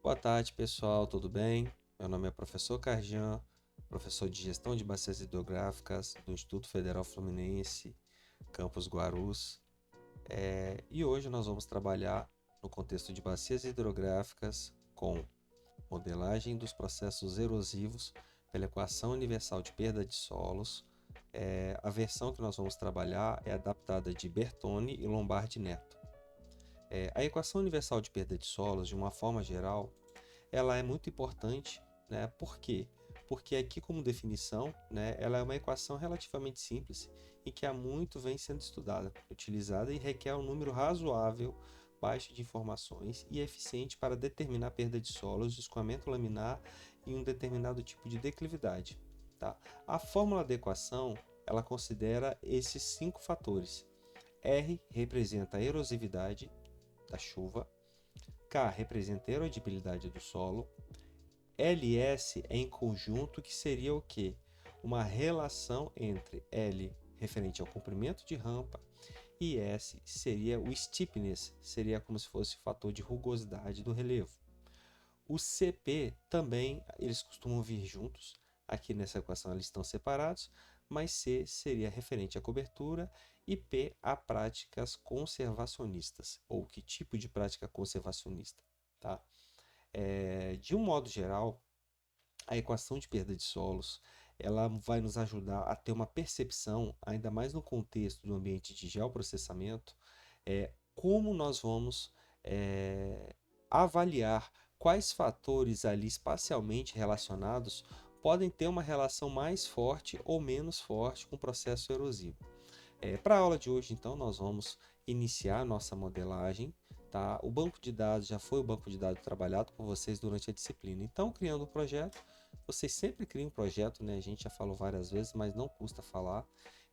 Boa tarde, pessoal, tudo bem? Meu nome é professor Carjan, professor de Gestão de Bacias Hidrográficas do Instituto Federal Fluminense, Campus Guarus. E hoje nós vamos trabalhar no contexto de bacias hidrográficas com modelagem dos processos erosivos pela equação universal de perda de solos. A versão que nós vamos trabalhar é adaptada de Bertone e Lombardi Neto. A equação universal de perda de solos, de uma forma geral, ela é muito importante, né? Por quê? Porque aqui, como definição, né, ela é uma equação relativamente simples e que há muito vem sendo estudada, utilizada e requer um número razoável, baixo de informações e eficiente para determinar a perda de solos, escoamento laminar em um determinado tipo de declividade. Tá? A fórmula da equação ela considera esses 5 fatores. R representa a erosividade da chuva, K representa a erodibilidade do solo, LS é em conjunto, que seria o quê? Uma relação entre L referente ao comprimento de rampa e S seria o steepness, seria como se fosse o fator de rugosidade do relevo. O CP também, eles costumam vir juntos, aqui nessa equação eles estão separados, mas C seria referente à cobertura e P a práticas conservacionistas, ou que tipo de prática conservacionista, tá? De um modo geral, a equação de perda de solos, ela vai nos ajudar a ter uma percepção, ainda mais no contexto do ambiente de geoprocessamento, como nós vamos avaliar quais fatores ali espacialmente relacionados podem ter uma relação mais forte ou menos forte com o processo erosivo. Para a aula de hoje, então, nós vamos iniciar a nossa modelagem. Tá? O banco de dados já foi o banco de dados trabalhado por vocês durante a disciplina. Então, criando o projeto, vocês sempre criam um projeto, né? A gente já falou várias vezes, mas não custa falar.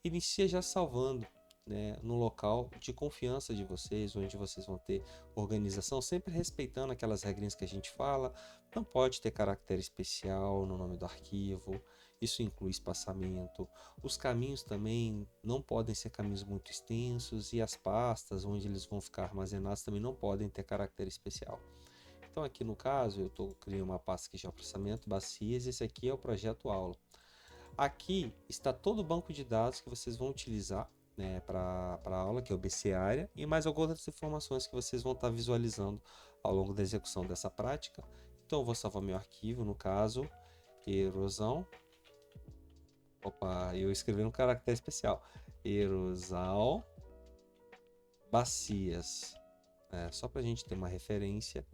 Inicia já salvando, né, no local de confiança de vocês, onde vocês vão ter organização, sempre respeitando aquelas regrinhas que a gente fala. Não pode ter caractere especial no nome do arquivo, isso inclui espaçamento. Os caminhos também não podem ser caminhos muito extensos e as pastas onde eles vão ficar armazenados também não podem ter caractere especial. Então aqui no caso eu criei uma pasta que já é o processamento, bacias, esse aqui é o projeto aula. Aqui está todo o banco de dados que vocês vão utilizar, né, para a aula, que é o BC área, e mais algumas outras informações que vocês vão estar visualizando ao longo da execução dessa prática. Então eu vou salvar meu arquivo, no caso, erosão. Opa, eu escrevi um caractere especial. Erosal bacias. Só para a gente ter uma referência,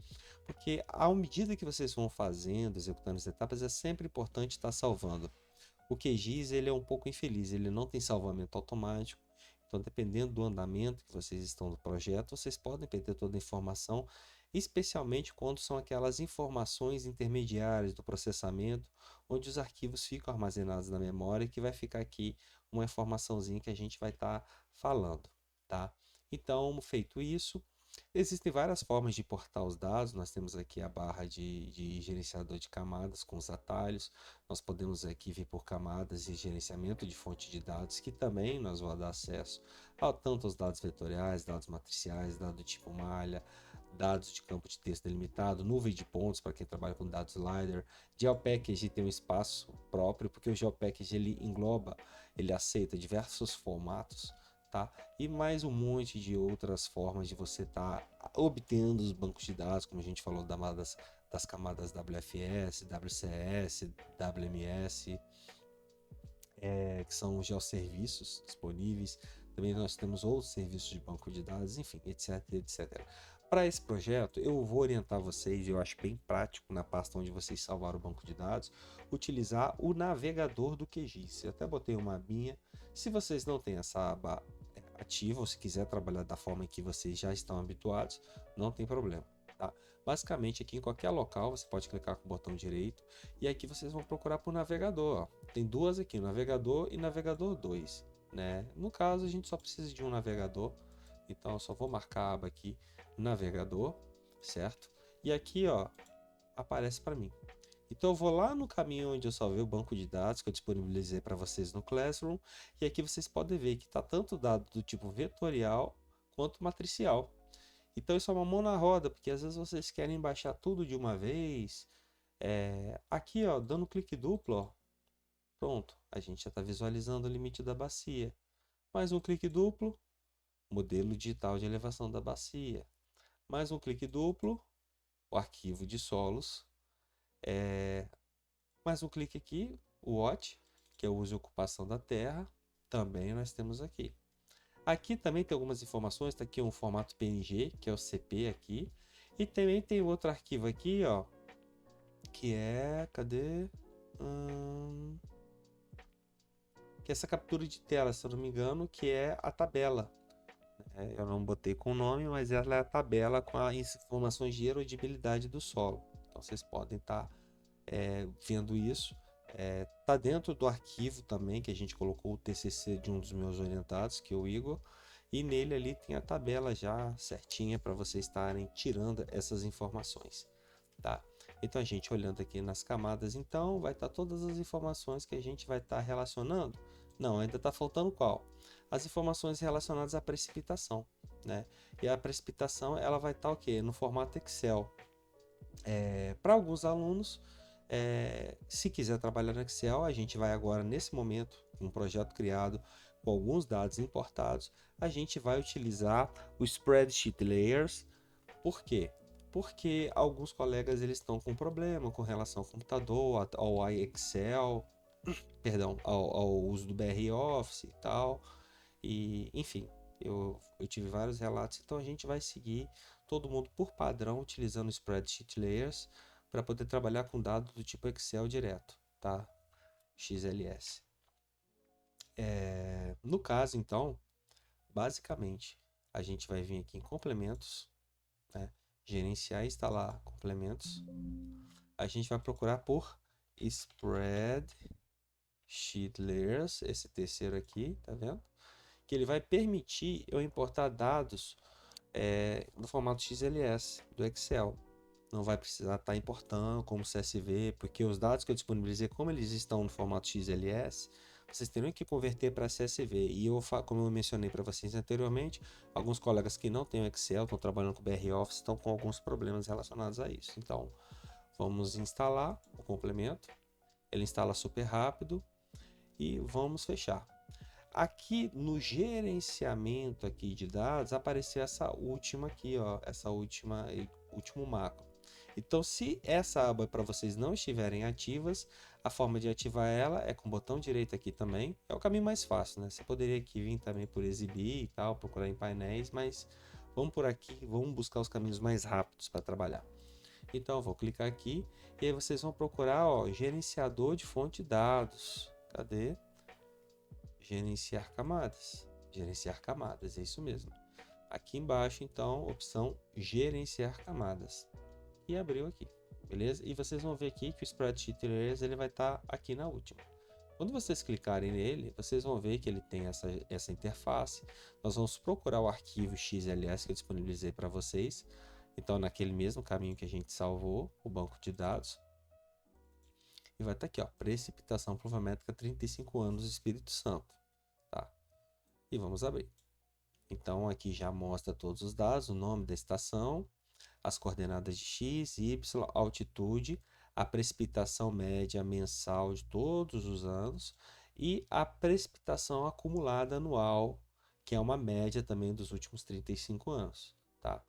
porque à medida que vocês vão fazendo, executando as etapas, é sempre importante estar salvando. O QGIS ele é um pouco infeliz, ele não tem salvamento automático, então dependendo do andamento que vocês estão no projeto, vocês podem perder toda a informação, especialmente quando são aquelas informações intermediárias do processamento, onde os arquivos ficam armazenados na memória e que vai ficar aqui uma informaçãozinha que a gente vai estar falando, tá? Então, feito isso, existem várias formas de importar os dados. Nós temos aqui a barra de gerenciador de camadas com os atalhos. Nós podemos aqui vir por camadas e gerenciamento de fonte de dados, que também nós vamos dar acesso a tanto os dados vetoriais, dados matriciais, dados do tipo malha, dados de campo de texto delimitado, nuvem de pontos para quem trabalha com dados LiDAR. GeoPackage tem um espaço próprio, porque o GeoPackage ele engloba, ele aceita diversos formatos, tá? E mais um monte de outras formas de você estar obtendo os bancos de dados, como a gente falou das camadas WFS, WCS, WMS, que são geosserviços disponíveis. Também nós temos outros serviços de banco de dados, enfim, etc, etc. Para esse projeto, eu vou orientar vocês, eu acho bem prático na pasta onde vocês salvaram o banco de dados, utilizar o navegador do QGIS. Eu até botei uma abinha. Se vocês não têm essa aba ativa, ou se quiser trabalhar da forma em que vocês já estão habituados, não tem problema. Tá? Basicamente, aqui em qualquer local, você pode clicar com o botão direito e aqui vocês vão procurar por navegador. Ó. Tem duas aqui, navegador e navegador 2. Né? No caso, a gente só precisa de um navegador, então eu só vou marcar a aba aqui, navegador, certo? E aqui ó, aparece para mim. Então eu vou lá no caminho onde eu salvei o banco de dados que eu disponibilizei para vocês no Classroom, e aqui vocês podem ver que está tanto dado do tipo vetorial quanto matricial. Então isso é uma mão na roda, porque às vezes vocês querem baixar tudo de uma vez. Aqui, ó, dando clique duplo, ó, pronto, a gente já está visualizando o limite da bacia. Mais um clique duplo, modelo digital de elevação da bacia. Mais um clique duplo, o arquivo de solos. Mais um clique aqui, o WOT, que é o uso e ocupação da terra. Também nós temos aqui. Aqui também tem algumas informações, está aqui um formato PNG, que é o CP aqui. E também tem outro arquivo aqui, ó, que é, cadê? Que é essa captura de tela, se eu não me engano, que é a tabela. Eu não botei com o nome, mas ela é a tabela com as informações de erodibilidade do solo. Então vocês podem estar vendo isso. Tá dentro do arquivo também, que a gente colocou o TCC de um dos meus orientados, que é o Igor. E nele ali tem a tabela já certinha para vocês estarem tirando essas informações, tá? Então a gente olhando aqui nas camadas, então vai estar todas as informações que a gente vai estar relacionando. Não, ainda está faltando qual? As informações relacionadas à precipitação, né? E a precipitação ela vai estar o quê? No formato Excel. Para alguns alunos, se quiser trabalhar no Excel, a gente vai agora nesse momento um projeto criado com alguns dados importados, a gente vai utilizar o Spreadsheet Layers. Por quê? Porque alguns colegas eles estão com problema com relação ao computador, ao Excel, perdão, ao uso do BR Office e tal. E, enfim, eu tive vários relatos, então a gente vai seguir todo mundo por padrão utilizando o Spreadsheet Layers para poder trabalhar com dados do tipo Excel direto, tá? XLS. No caso, então, basicamente, a gente vai vir aqui em complementos, né? Gerenciar e instalar complementos. A gente vai procurar por Spreadsheet Layers, esse terceiro aqui, tá vendo? Que ele vai permitir eu importar dados no formato XLS do Excel. Não vai precisar estar importando como CSV, porque os dados que eu disponibilizei, como eles estão no formato XLS, vocês terão que converter para CSV. E eu, como eu mencionei para vocês anteriormente, alguns colegas que não têm o Excel, estão trabalhando com o BR Office, estão com alguns problemas relacionados a isso. Então, vamos instalar o complemento. Ele instala super rápido e vamos fechar. Aqui no gerenciamento aqui de dados apareceu essa última aqui, ó, último macro. Então, se essa aba para vocês não estiverem ativas, a forma de ativar ela é com o botão direito aqui também. É o caminho mais fácil, né? Você poderia aqui vir também por exibir e tal, procurar em painéis, mas vamos por aqui, vamos buscar os caminhos mais rápidos para trabalhar. Então, eu vou clicar aqui e aí vocês vão procurar, ó, gerenciador de fonte de dados. Cadê? Gerenciar camadas. Gerenciar camadas, é isso mesmo. Aqui embaixo, então, opção gerenciar camadas. E abriu aqui, beleza? E vocês vão ver aqui que o Spreadsheet Layers ele vai estar aqui na última. Quando vocês clicarem nele, vocês vão ver que ele tem essa interface. Nós vamos procurar o arquivo XLS que eu disponibilizei para vocês. Então, naquele mesmo caminho que a gente salvou, o banco de dados. E vai estar aqui, ó, precipitação pluviométrica 35 anos Espírito Santo. Tá? E vamos abrir. Então, aqui já mostra todos os dados, o nome da estação, as coordenadas de x, y, altitude, a precipitação média mensal de todos os anos e a precipitação acumulada anual, que é uma média também dos últimos 35 anos, tá?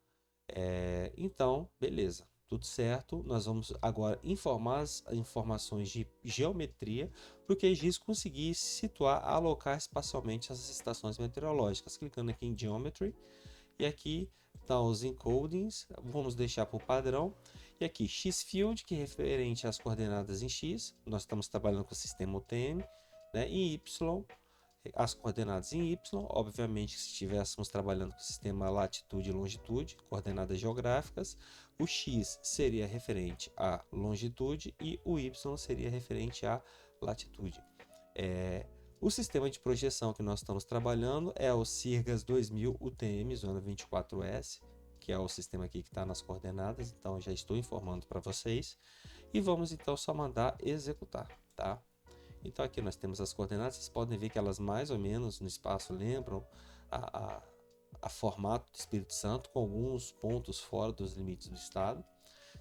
Então, beleza, tudo certo. Nós vamos agora informar as informações de geometria para o QGIS conseguir situar, alocar espacialmente as estações meteorológicas. Clicando aqui em Geometry e aqui tá os encodings, vamos deixar por padrão. E aqui X-Field, que é referente às coordenadas em X, nós estamos trabalhando com o sistema UTM, né? Em Y, as coordenadas em Y, obviamente se estivéssemos trabalhando com o sistema latitude e longitude, coordenadas geográficas, o X seria referente à longitude e o Y seria referente à latitude. O sistema de projeção que nós estamos trabalhando é o CIRGAS 2000 UTM Zona 24S, que é o sistema aqui que está nas coordenadas, então já estou informando para vocês. E vamos então só mandar executar, tá? Então aqui nós temos as coordenadas, vocês podem ver que elas mais ou menos no espaço lembram a formato do Espírito Santo, com alguns pontos fora dos limites do estado.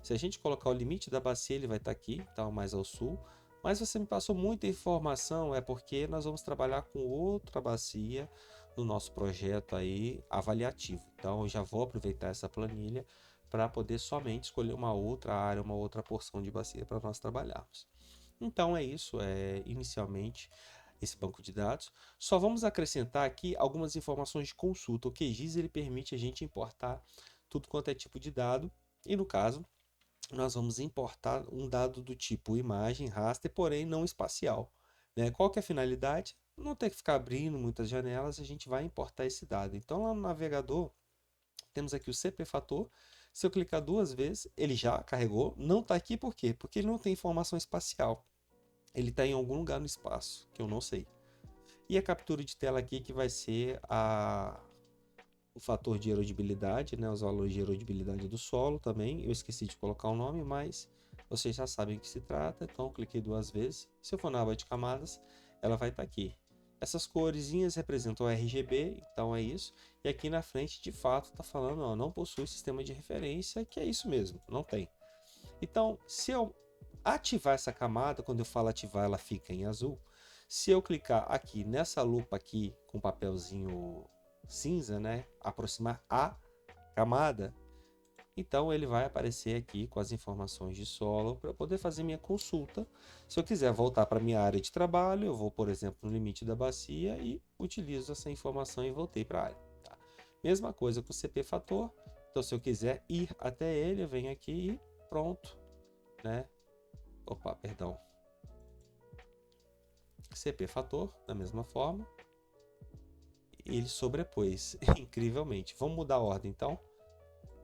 Se a gente colocar o limite da bacia, ele vai estar aqui, então mais ao sul. Mas você me passou muita informação, é porque nós vamos trabalhar com outra bacia no nosso projeto aí avaliativo. Então eu já vou aproveitar essa planilha para poder somente escolher uma outra área, uma outra porção de bacia para nós trabalharmos. Então é isso, inicialmente esse banco de dados. Só vamos acrescentar aqui algumas informações de consulta. O QGIS ele permite a gente importar tudo quanto é tipo de dado e no caso nós vamos importar um dado do tipo imagem, raster, porém não espacial. Né? Qual que é a finalidade? Não ter que ficar abrindo muitas janelas, a gente vai importar esse dado. Então lá no navegador temos aqui o CP Fator. Se eu clicar duas vezes, ele já carregou. Não está aqui por quê? Porque ele não tem informação espacial. Ele está em algum lugar no espaço, que eu não sei. E a captura de tela aqui que vai ser o fator de erodibilidade, né? Os valores de erodibilidade do solo também. Eu esqueci de colocar o nome, mas vocês já sabem o que se trata. Então cliquei duas vezes. Se eu for na aba de camadas, ela vai estar aqui. Essas corzinhas representam o RGB, então é isso. E aqui na frente, de fato, está falando, ó, não possui sistema de referência, que é isso mesmo, não tem. Então, se eu ativar essa camada, quando eu falo ativar, ela fica em azul. Se eu clicar aqui nessa lupa aqui com papelzinho cinza, né, aproximar a camada, então ele vai aparecer aqui com as informações de solo para poder fazer minha consulta. Se eu quiser voltar para minha área de trabalho, eu vou, por exemplo, no limite da bacia e utilizo essa informação e voltei para a área. Tá? Mesma coisa com o CP Fator. Então, se eu quiser ir até ele, eu venho aqui e pronto, né? Opa, perdão. CP Fator, da mesma forma. Ele sobrepôs, incrivelmente. Vamos mudar a ordem, então,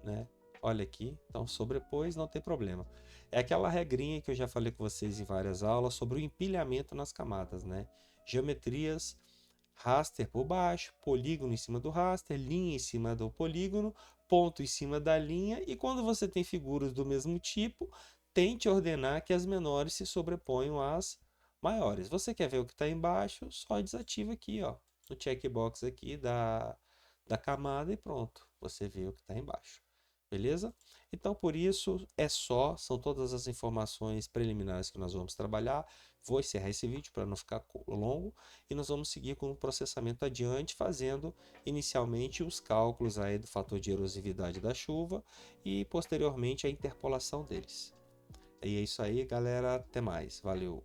né? Olha aqui, então sobrepôs, não tem problema. É aquela regrinha que eu já falei com vocês em várias aulas sobre o empilhamento nas camadas, né? Geometrias, raster por baixo, polígono em cima do raster, linha em cima do polígono, ponto em cima da linha, e quando você tem figuras do mesmo tipo, tente ordenar que as menores se sobreponham às maiores. Você quer ver o que está embaixo? Só desativa aqui, ó, no checkbox aqui da camada e pronto, você vê o que está embaixo. Beleza? Então, por isso, são todas as informações preliminares que nós vamos trabalhar. Vou encerrar esse vídeo para não ficar longo e nós vamos seguir com o processamento adiante, fazendo inicialmente os cálculos aí do fator de erosividade da chuva e posteriormente a interpolação deles. E é isso aí, galera. Até mais. Valeu!